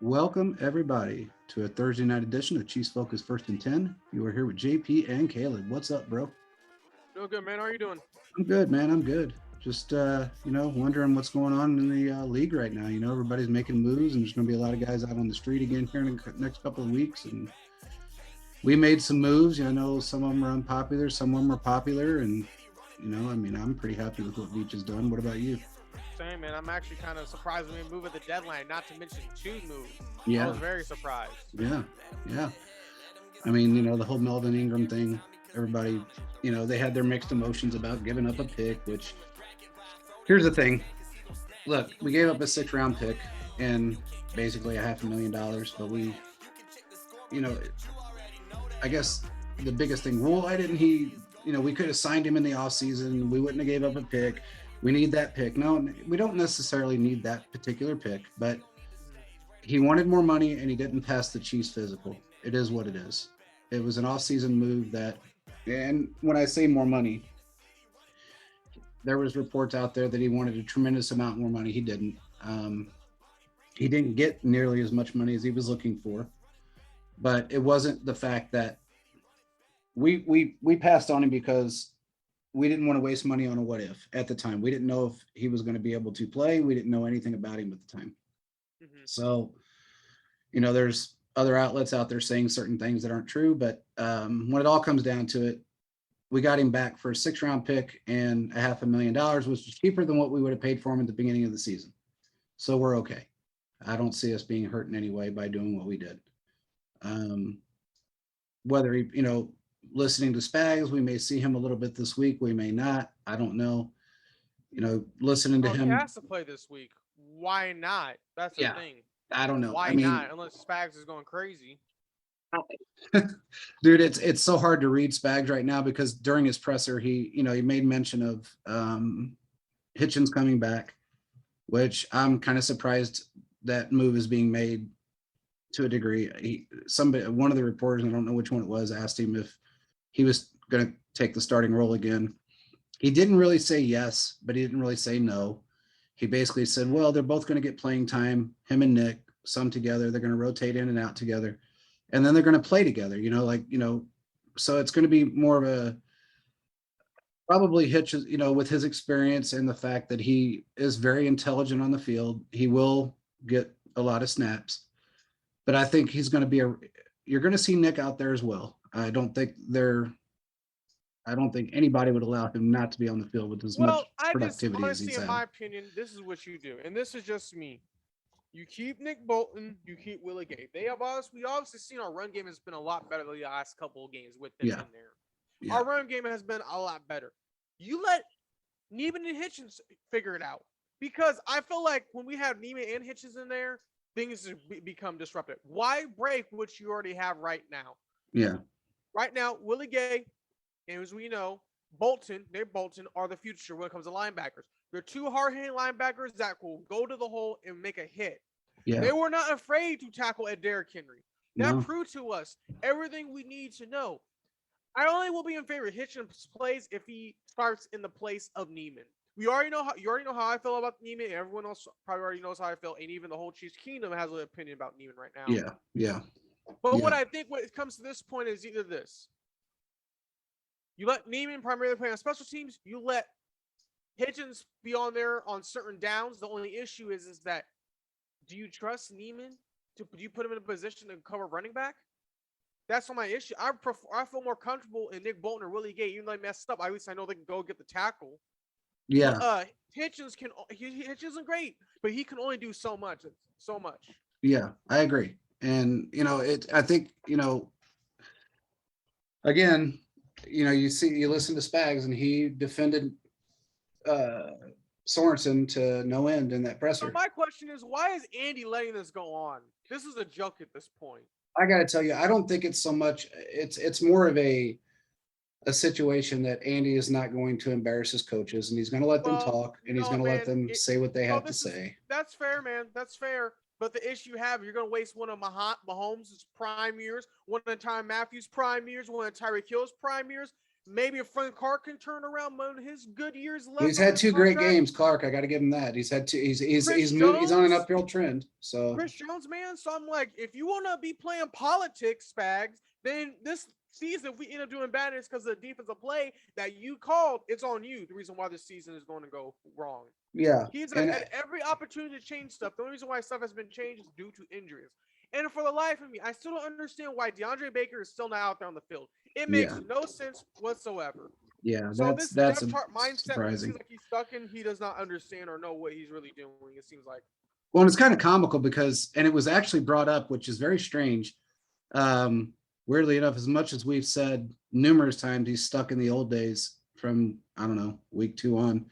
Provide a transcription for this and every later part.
Welcome, everybody, to a Thursday night edition of Chiefs Focus First and 10. You are here with JP and Caleb. What's up, bro? Doing good, man. How are you doing? I'm good, man. I'm good. Just, wondering what's going on in the league right now. Everybody's making moves, and there's going to be a lot of guys out on the street again here in the next couple of weeks. And we made some moves. I know some of them are unpopular, some of them are popular. And, I'm pretty happy with what Veach has done. What about you? Same, man. I'm actually kind of surprised when we moved at the deadline, not to mention two moves. I Yeah, was very surprised. yeah, yeah. The whole Melvin Ingram thing, everybody, they had their mixed emotions about giving up a pick, which here's the thing. Look, we gave up a 6th round pick and basically a $500,000, but you know, I guess the biggest thing, well, why didn't he, we could have signed him in the offseason. We wouldn't have gave up a pick. We need that pick. No, we don't necessarily need that particular pick, but he wanted more money and he didn't pass the Chiefs physical. It is what it is. It was an off-season move that, and when I say more money, there was reports out there that he wanted a tremendous amount more money. He didn't. He didn't get nearly as much money as he was looking for, but it wasn't the fact that we passed on him because we didn't want to waste money on a what if at the time. We didn't know if he was going to be able to play. We didn't know anything about him at the time. Hmm. So, there's other outlets out there saying certain things that aren't true, but when it all comes down to it, we got him back for a 6th round pick and a $500,000, which is cheaper than what we would have paid for him at the beginning of the season. So we're okay. I don't see us being hurt in any way by doing what we did. Um, Whether he, listening to Spags, we may see him a little bit this week. We may not. I don't know. Listening to Well, he him, has to play this week. Why not? That's the yeah, thing. I don't know. I Why mean, not? Unless Spags is going crazy. dude, it's so hard to read Spags right now because during his presser, he made mention of Hitchens coming back, which I'm kind of surprised that move is being made to a degree. One of the reporters, I don't know which one it was, asked him if he was going to take the starting role again. He didn't really say yes, but he didn't really say no. He basically said, well, they're both going to get playing time, him and Nick, some together. They're going to rotate in and out together. And then they're going to play together, so it's going to be more of a probably Hitches, with his experience and the fact that he is very intelligent on the field. He will get a lot of snaps, but I think he's going to be you're going to see Nick out there as well. I don't think anybody would allow him not to be on the field with as Well, much I just productivity as honestly, he's in had. my opinion, this is what you do, and this is just me. You keep Nick Bolton, you keep Willie Gay. We obviously seen our run game has been a lot better the last couple of games with them Yeah, in there. yeah, Our run game has been a lot better. You let Neiman and Hitchens figure it out. Because I feel like when we have Neiman and Hitchens in there, things become disrupted. Why break what you already have right now? yeah, Right now, Willie Gay, and as we know, Nate Bolton are the future when it comes to linebackers. They're two hard-hitting linebackers that will go to the hole and make a hit. yeah. They were not afraid to tackle at Derrick Henry. That No, proved to us everything we need to know. I only will be in favor of Hitchens plays if he starts in the place of Neiman. You already know how I feel about Neiman. Everyone else probably already knows how I feel, and even the whole Chiefs Kingdom has an opinion about Neiman right now. yeah, yeah, But what yeah, I think when it comes to this point is either this: you let Neiman primarily play on special teams, you let Hitchens be on there on certain downs. The only issue is that do you trust Neiman do you put him in a position to cover running back? That's not my issue. I feel more comfortable in Nick Bolton or Willie Gay, even though they messed up. At least I know they can go get the tackle. But yeah, Hitchens isn't great, but he can only do so much. So much. yeah. I agree. And I think again, you listen to Spags, and he defended uh Sorensen to no end in that So presser. my question is, why is Andy letting this go on? This is a joke at this point. I got to tell you, I don't think it's so much. It's more of a situation that Andy is not going to embarrass his coaches, and he's going to let them Well, talk, and he's no, going to let man. them say what they Well, have to say. that's fair, man. That's fair. But the issue you have, you're going to waste one of Mahomes' prime years, one of Tyrann Matthews' prime years, one of Tyreek Hill's prime years. maybe if Frank Clark can turn around one of his good years left. He's had 2 great games, Clark. I got to give him that. He's had 2. He's on an uphill trend. So Chris Jones, man. So I'm like, if you want to be playing politics, Spags, then this season, if we end up doing bad, it's because of the defensive play that you called. It's on you. The reason why this season is going to go wrong. yeah, He's had every opportunity to change stuff. The only reason why stuff has been changed is due to injuries. And for the life of me, I still don't understand why DeAndre Baker is still not out there on the field. It makes no sense whatsoever. Yeah, so that's depth chart mindset surprising. Seems like he's stuck in. He does not understand or know what he's really doing. It seems like. Well, and it's kind of comical because, and it was actually brought up, which is very strange. Weirdly enough, as much as we've said numerous times, he's stuck in the old days from, I don't know, week 2 on.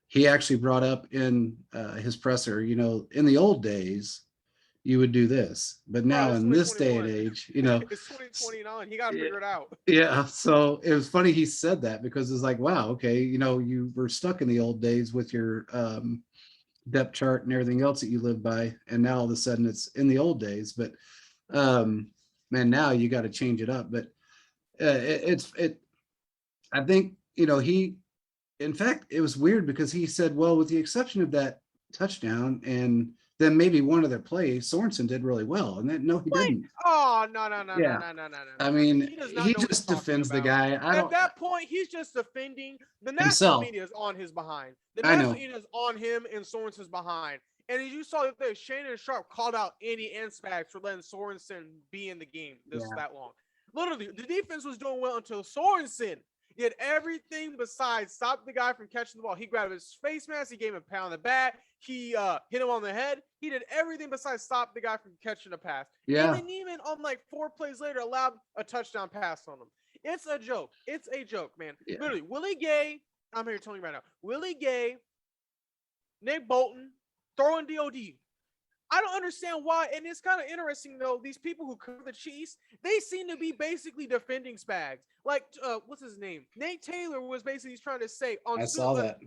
He actually brought up in his presser, in the old days, you would do this, but now in this day and age, it's 2029. He got to figure it out. Yeah. So it was funny he said that because it's like, wow, okay, you were stuck in the old days with your depth chart and everything else that you live by, and now all of a sudden it's in the old days. But man, now you got to change it up. But I think he. In fact, it was weird because he said, well, with the exception of that touchdown and then maybe one other play, Sorensen did really well. And then, no, he didn't. Oh, no. I mean, he just defends the guy. At that point, he's just defending. The national himself. media is on his behind. The national media is on him and Sorensen's behind. And as you saw that Shannon Sharp called out Andy and Spags for letting Sorensen be in the game that long. Literally, the defense was doing well until Sorensen did everything besides stop the guy from catching the ball. He grabbed his face mask. He gave him a pound on the back. He hit him on the head. He did everything besides stop the guy from catching a pass. Yeah. And then even on like 4 plays later, allowed a touchdown pass on him. It's a joke. It's a joke, man. Yeah. Literally, Willie Gay, I'm here telling you right now, Willie Gay, Nick Bolton, throwing DOD. I don't understand why, and it's kind of interesting though. These people who cover the Chiefs, they seem to be basically defending Spags. Like, what's his name? Nate Taylor was basically trying to say on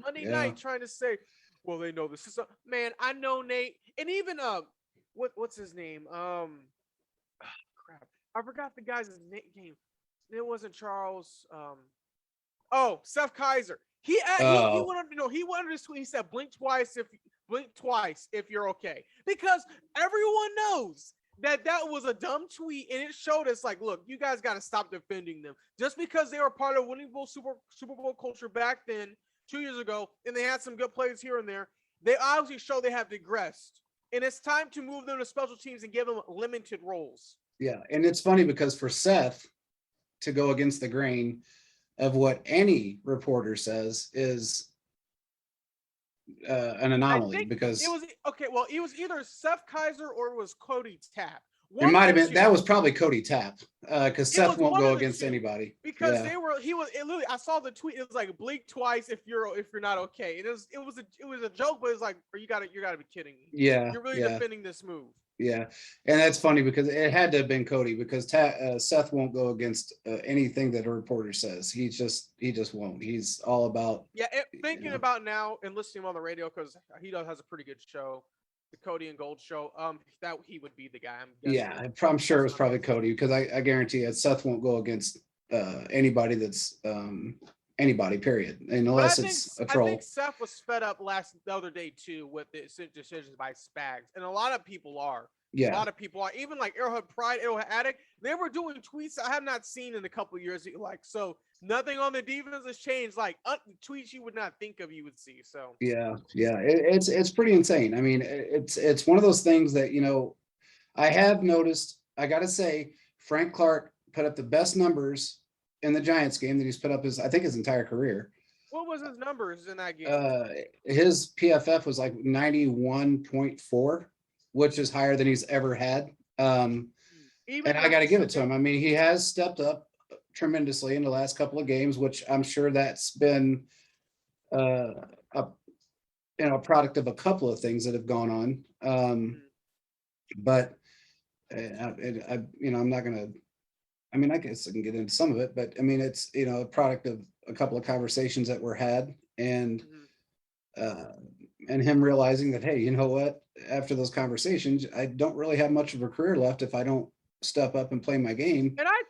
Monday night, trying to say, well, they know this is man. I know Nate, and even what's his name? Crap, I forgot the guy's name. It wasn't Charles. Seth Kaiser. He went on his tweet. He said, blink twice if you're okay, because everyone knows that was a dumb tweet, and it showed us like, look, you guys got to stop defending them just because they were part of winning Super Bowl culture back then 2 years ago, and they had some good plays here and there. They obviously show they have digressed, and it's time to move them to special teams and give them limited roles. Yeah, and it's funny because for Seth to go against the grain of what any reporter says is an anomaly, because it was okay. Well, it was either Seth Kaiser or it was Cody Tapp. It might have been. That was probably Cody Tapp, because Seth won't go against anybody. Because literally, I saw the tweet. It was like, blink twice if you're not okay. It was a joke, but it's like, you gotta be kidding me. Yeah, you're really defending this move. Yeah, and that's funny because it had to have been Cody, because Seth won't go against anything that a reporter says. He just won't. He's all about thinking about now and listening to him on the radio, because he has a pretty good show, the Cody and Gold show. That he would be the guy. I'm sure it was probably Cody, because I guarantee that Seth won't go against anybody that's anybody, period, unless it's a troll. I think Seth was fed up the other day too with the decisions by Spags, and a lot of people are. Yeah, a lot of people are. Even like Arrowhead Pride, Arrowhead Addict, they were doing tweets I have not seen in a couple of years. Like, so nothing on the defense has changed. Like tweets you would not think of, you would see. So it's pretty insane. I mean, it's one of those things that I have noticed. I got to say, Frank Clark put up the best numbers in the Giants game that he's put up his entire career. What was his numbers in that game? His PFF was like 91.4, which is higher than he's ever had. And I got to give it to him. I mean, he has stepped up tremendously in the last couple of games, which I'm sure that's been a product of a couple of things that have gone on. But I'm not going to. I mean, I guess I can get into some of it, but I mean, it's, a product of a couple of conversations that were had, and him realizing that, hey, you know what, after those conversations, I don't really have much of a career left if I don't step up and play my game. And I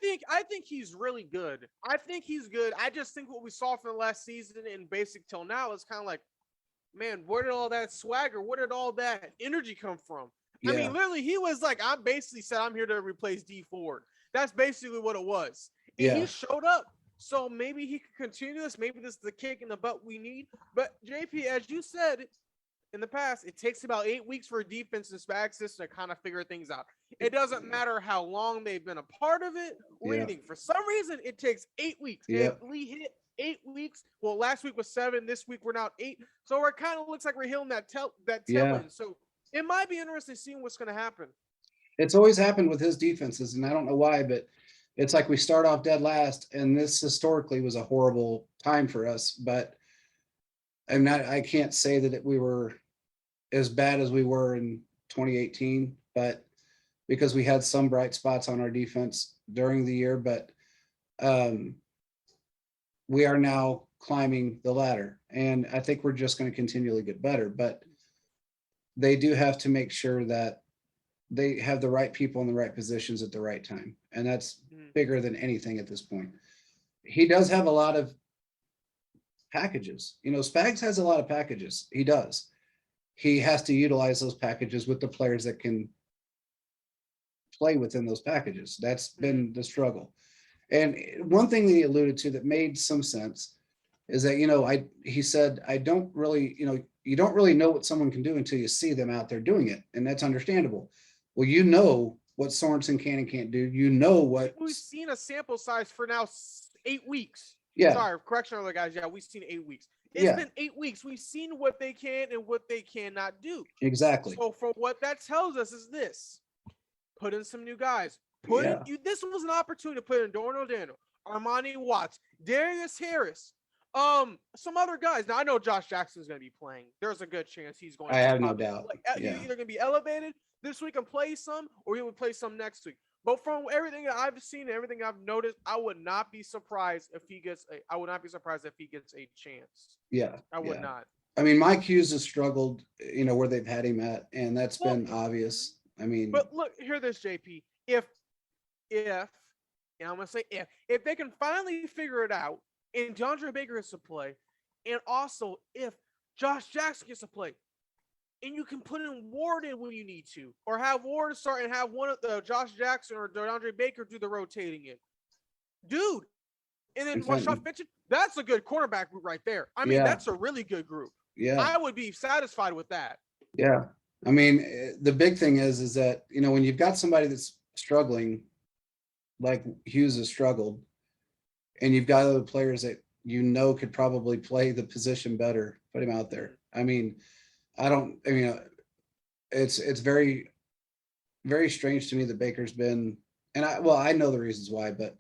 think he's really good. I think he's good. I just think what we saw from the last season and basic till now is kind of like, man, where did all that swagger, where did all that energy come from? I Yeah, mean, literally, he was like, I'm basically said, I'm here to replace D Ford. That's basically what it was. And he yeah, showed up. So maybe he could continue this. Maybe this is the kick in the butt we need. But JP, as you said in the past, it takes about 8 weeks for a defense and SPAG system to kind of figure things out. It doesn't matter how long they've been a part of it or yeah, anything. For some reason, it takes 8 weeks. And yeah, if Lee hit 8 weeks, well, last week was 7. This week we're now 8. So it kind of looks like we're hitting that tail yeah. end. So it might be interesting seeing what's going to happen. It's always happened with his defenses, and I don't know why, but it's like we start off dead last, and this historically was a horrible time for us. But I can't say that we were as bad as we were in 2018, but because we had some bright spots on our defense during the year, but um, we are now climbing the ladder, and I think we're just going to continually get better. But they do have to make sure that they have the right people in the right positions at the right time, and that's bigger than anything at this point. He does have a lot of packages. Spags has a lot of packages. He does. He has to utilize those packages with the players that can play within those packages. That's been the struggle. And one thing that he alluded to that made some sense is that, he said, I don't really, you don't really know what someone can do until you see them out there doing it. And that's understandable. Well, what Sorensen can and can't do. What we've seen a sample size for now 8 weeks. Yeah. Sorry, correction, other guys. Yeah, we've seen 8 weeks. It's been 8 weeks. We've seen what they can and what they cannot do. Exactly. So for what that tells us is this: put in some new guys. This was an opportunity to put in Doran O'Daniel, Armani Watts, Darius Harris, some other guys. Now I know Josh Jackson's going to be playing. There's a good chance he's going. I have no doubt. He's either going to be elevated this week and play some, or he would play some next week. But from everything that I've seen and everything I've noticed, I would not be surprised if he gets a chance. Yeah. I would not. I mean, Mike Hughes has struggled, where they've had him at, and that's been obvious. I mean, but look, hear this, JP. If and I'm gonna say if they can finally figure it out, and DeAndre Baker gets to play, and also if Josh Jackson gets to play, and you can put in Ward in when you need to, or have Ward start and have one of the Josh Jackson or DeAndre Baker do the rotating in, dude. And then Marshawn mentioned, that's a good cornerback group right there. I mean, that's a really good group. Yeah, I would be satisfied with that. Yeah, I mean, the big thing is that when you've got somebody that's struggling, like Hughes has struggled, and you've got other players that could probably play the position better, put him out there. I mean, it's very, very strange to me that Baker's been, and I know the reasons why, but.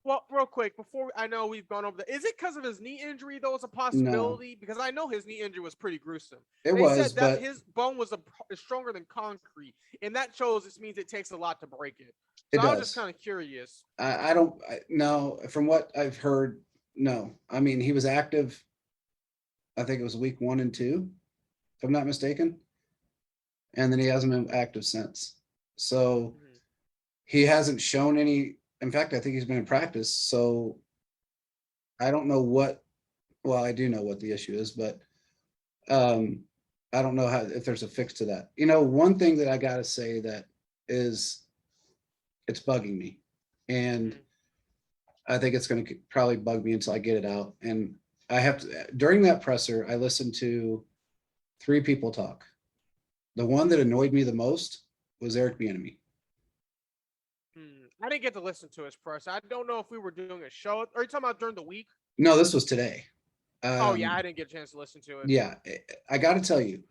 Well, real quick, I know we've gone over that. Is it because of his knee injury, though? It's a possibility? No. Because I know his knee injury was pretty gruesome. They said that his bone was stronger than concrete, and that means it takes a lot to break it. So I was just kind of curious. No, from what I've heard, no. I mean, he was active, I think it was week 1 and 2, if I'm not mistaken. And then he hasn't been active since. So he hasn't shown any. In fact, I think he's been in practice. So I don't know I do know what the issue is, but I don't know if there's a fix to that. One thing that I got to say that is, it's bugging me. And I think it's going to probably bug me until I get it out. And during that presser, I listened to 3 people talk. The one that annoyed me the most was Eric Bieniemy. I didn't get to listen to his press. I don't know if we were doing a show. Are you talking about during the week? No, this was today. I didn't get a chance to listen to it. Yeah, I got to tell you.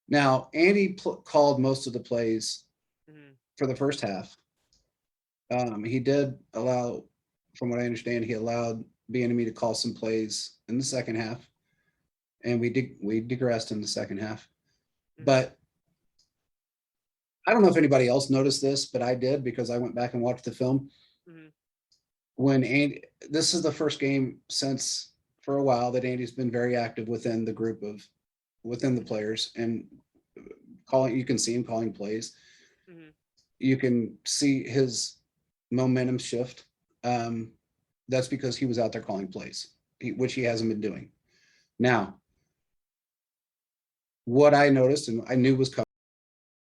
Now, Andy called most of the plays for the first half. He did allow, from what I understand, he allowed Bieniemy to call some plays in the second half, and we digressed in the second half. But I don't know if anybody else noticed this, but I did, because I went back and watched the film. This is the first game since for a while that Andy's been very active within the group within the players, and you can see him calling plays. you can see his momentum shift. That's because he was out there calling plays, which he hasn't been doing. Now, what I noticed and I knew was coming